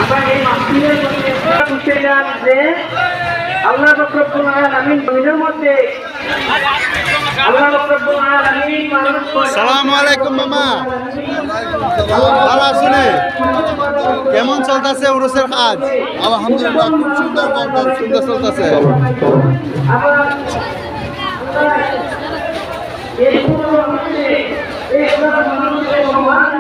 আবার এই মাহফিলের মধ্যে বুঝতে যান যে আল্লাহ রব্বুল আলামিন জমিনের মধ্যে আল্লাহ রব্বুল আলামিন মানুষ আসসালামু আলাইকুম মামা ভালো আছেন কেমন চলতেছে উরুসের কাজ আলহামদুলিল্লাহ খুব সুন্দর চলতেছে আবার এই পুরো মধ্যে এই মানুষের সমান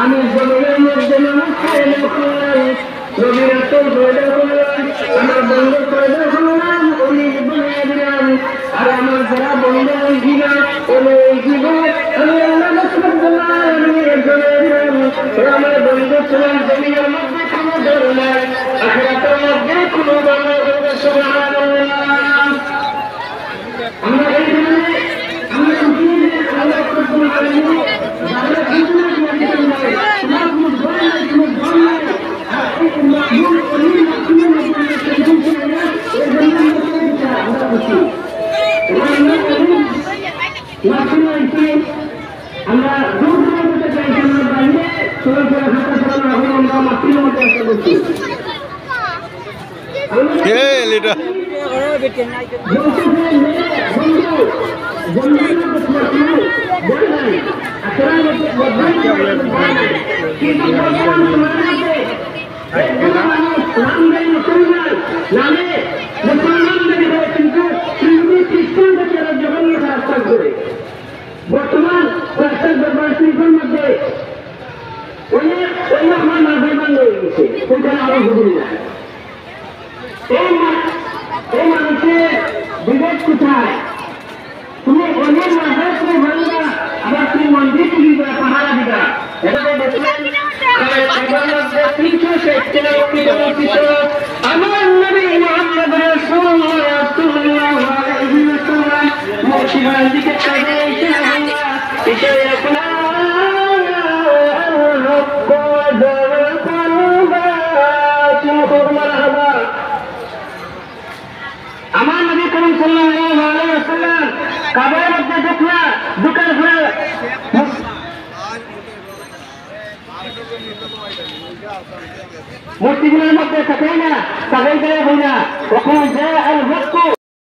আমি জমিনের মধ্যে রবিরাতের পয়দা করলাম আমার বন্ধ পয়দা করলাম উনি বানিয়ে দিলাম আর আমার যারা বন্ধ হয়েছিল ওই জীবন আমি আল্লাহ আমার বন্ধ ছিলাম জমিনের মধ্যে কোনো দর নাই আখিরাতের মধ্যে কোনো দর নাই আমরা এইখানে আমরা বর্তমান রাষ্ট্রের দরবার শরীফের মধ্যে অনেক আমার নাজরবান হয়ে গেছে সেখানে আমার বুঝি না এই মানুষের বিবেক কোথায় তুমি অনেক মাঝে তুমি ভাঙবা আবার তুমি মন্দির তুলি পাহারা দিবা আমার নবী মুহাম্মদ রাসূলুল্লাহ মুর্শিদার দিকে আমার নবী করিম সাল্লাল্লাহু আলাইহি ওয়াসাল্লাম কাবার মধ্যে ঢুকলা ঢুকার পরে মূর্তিগুলোর মধ্যে তাকাই না তাকাই যায় না কখন যায় আর